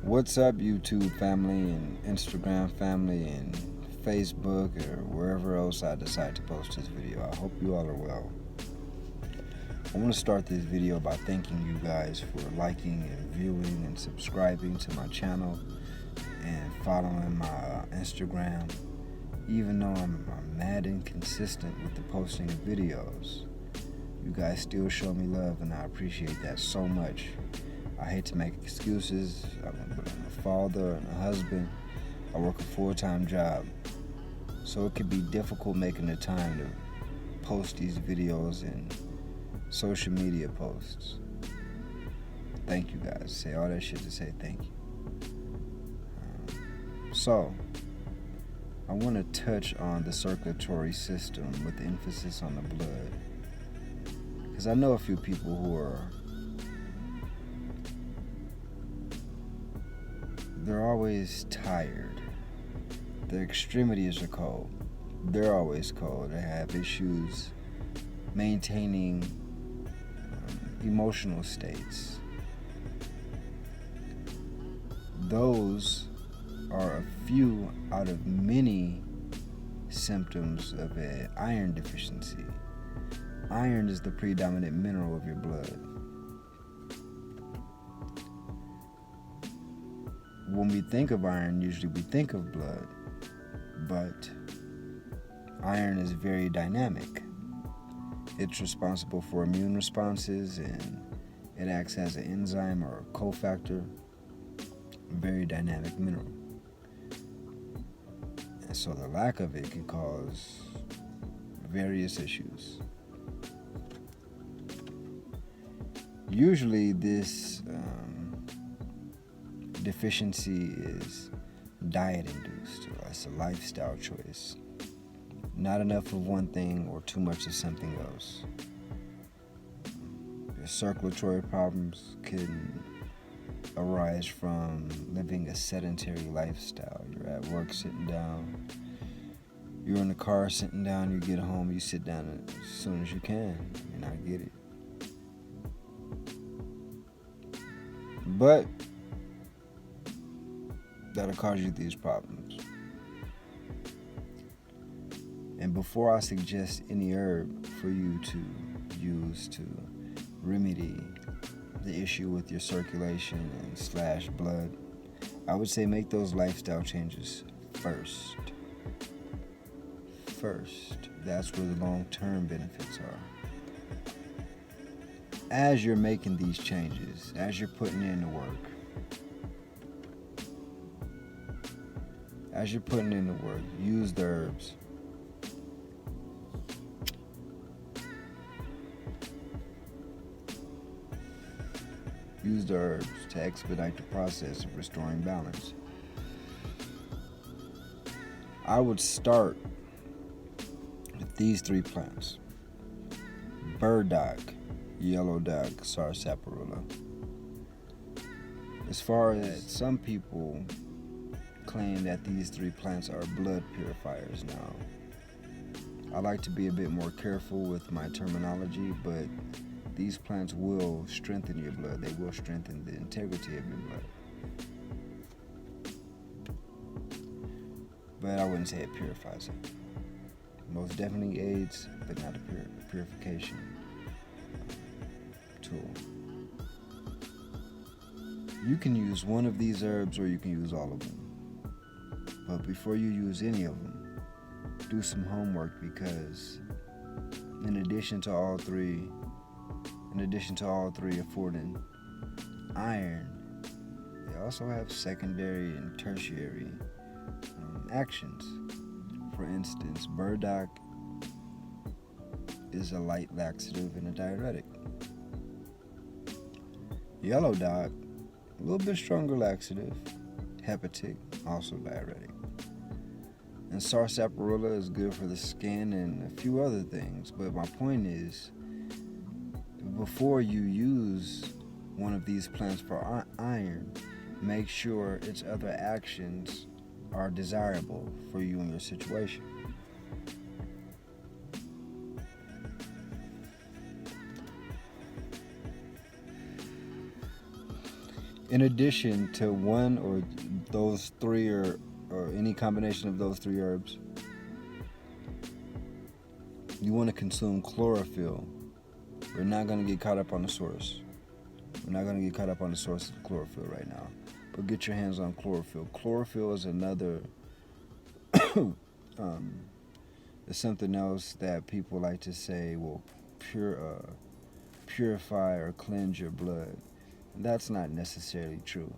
What's up, YouTube family and Instagram family and Facebook or wherever else I decide to post this video. I hope you all are well. I want to start this video by thanking you guys for liking and viewing and subscribing to my channel and following my Instagram. Even though I'm mad inconsistent with the posting of videos, you guys still show me love and I appreciate that so much. I hate to make excuses. I'm a father and a husband. I work a full-time job. So it can be difficult making the time to post these videos and social media posts. Thank you guys. Say all that shit to say thank you. So, I want to touch on the circulatory system with emphasis on the blood. Because I know a few people who they're always tired. Their extremities are cold. They're always cold. They have issues maintaining emotional states. Those are a few out of many symptoms of an iron deficiency. Iron is the predominant mineral of your blood. When we think of iron, usually we think of blood, but iron is very dynamic. It's responsible for immune responses and it acts as an enzyme or a cofactor. Very dynamic mineral. And so the lack of it can cause various issues. Usually this deficiency is diet induced. It's a lifestyle choice. Not enough of one thing or too much of something else. Your circulatory problems can arise from living a sedentary lifestyle. You're at work sitting down. You're in the car sitting down. You get home, you sit down as soon as you can. And I get it. But that'll cause you these problems. And before I suggest any herb for you to use to remedy the issue with your circulation and /blood, I would say make those lifestyle changes first. That's where the long-term benefits are. As you're making these changes, as you're putting in the work, use the herbs. Use the herbs to expedite the process of restoring balance. I would start with these three plants: burdock, yellow dock, sarsaparilla. As far as some people claim that these three plants are blood purifiers now, I like to be a bit more careful with my terminology, but these plants will strengthen your blood. They will strengthen the integrity of your blood. But I wouldn't say it purifies it. Most definitely aids, but not a purification tool. You can use one of these herbs or you can use all of them. But before you use any of them, do some homework, because in addition to all three affording iron, they also have secondary and tertiary actions. For instance, burdock is a light laxative and a diuretic. Yellow dock, a little bit stronger laxative, hepatic, also diuretic. And sarsaparilla is good for the skin and a few other things. But my point is, before you use one of these plants for iron, make sure its other actions are desirable for you and your situation. In addition to one or those three or any combination of those three herbs, you want to consume chlorophyll. We're not going to get caught up on the source. We're not going to get caught up on the source of chlorophyll right now. But get your hands on chlorophyll. Chlorophyll is another, it's something else that people like to say will purify or cleanse your blood. And that's not necessarily true.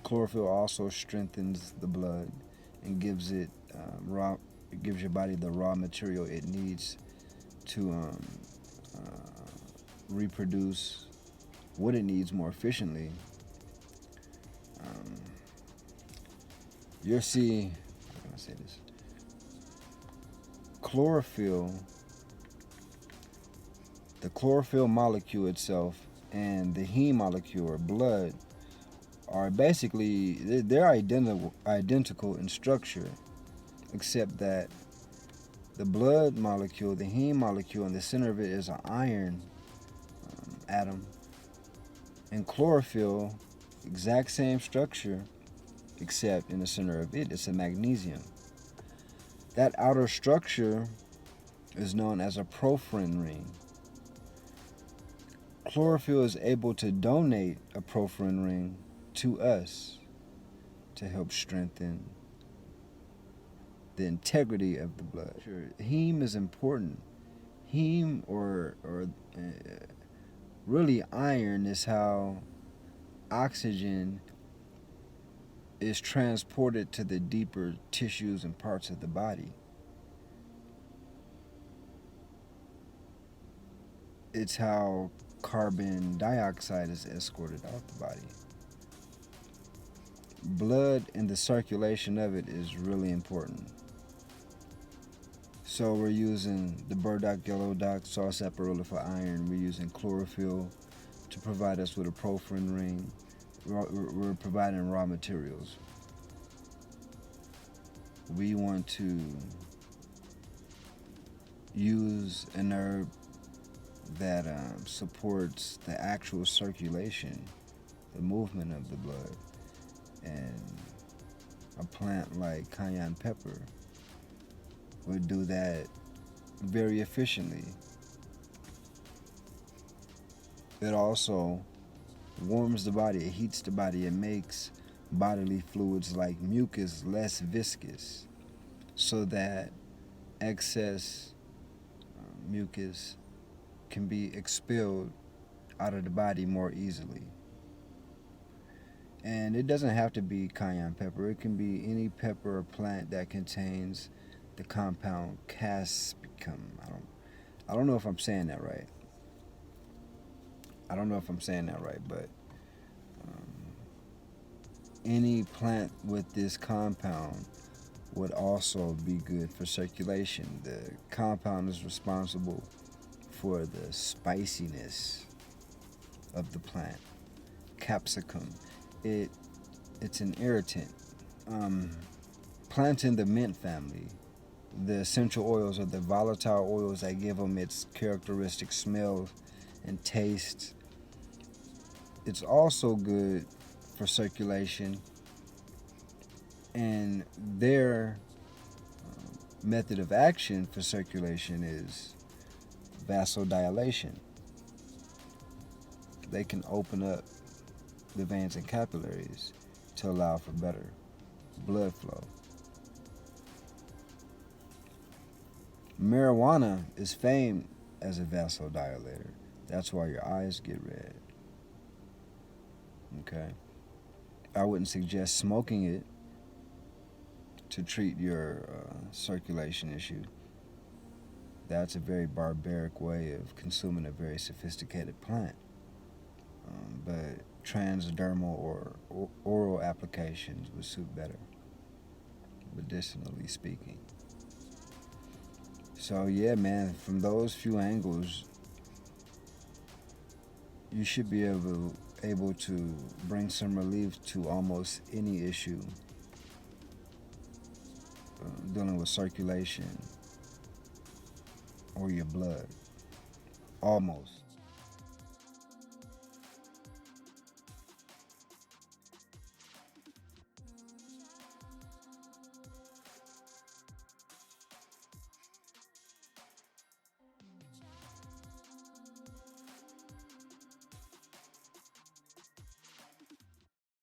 Chlorophyll also strengthens the blood and gives it it gives your body the raw material it needs to reproduce what it needs more efficiently. You'll see, how can I say this? Chlorophyll, the chlorophyll molecule itself and the heme molecule or blood are basically, they're identical in structure, except that the blood molecule, the heme molecule, in the center of it is an iron atom. And chlorophyll, exact same structure, except in the center of it, it's a magnesium. That outer structure is known as a porphyrin ring. Chlorophyll is able to donate a porphyrin ring to us to help strengthen the integrity of the blood. Sure, heme is important. Heme or really iron is how oxygen is transported to the deeper tissues and parts of the body. It's how carbon dioxide is escorted out the body. Blood and the circulation of it is really important. So we're using the burdock, yellow dock, sarsaparilla for iron. We're using chlorophyll to provide us with a porphyrin ring. We're providing raw materials. We want to use an herb that supports the actual circulation, the movement of the blood. And a plant like Cayenne Pepper would do that very efficiently. It also warms the body, it heats the body, it makes bodily fluids like mucus less viscous so that excess mucus can be expelled out of the body more easily. And it doesn't have to be cayenne pepper. It can be any pepper or plant that contains the compound caspicum. I don't know if I'm saying that right. But any plant with this compound would also be good for circulation. The compound is responsible for the spiciness of the plant. Capsicum. It's an irritant. Plants in the mint family, the essential oils are the volatile oils that give them its characteristic smell and taste. It's also good for circulation, and their method of action for circulation is vasodilation. They can open up the veins and capillaries to allow for better blood flow. Marijuana is famed as a vasodilator. That's why your eyes get red. Okay? I wouldn't suggest smoking it to treat your circulation issue. That's a very barbaric way of consuming a very sophisticated plant. But transdermal or oral applications would suit better, medicinally speaking. So yeah, man, from those few angles, you should be able to bring some relief to almost any issue dealing with circulation or your blood. Almost.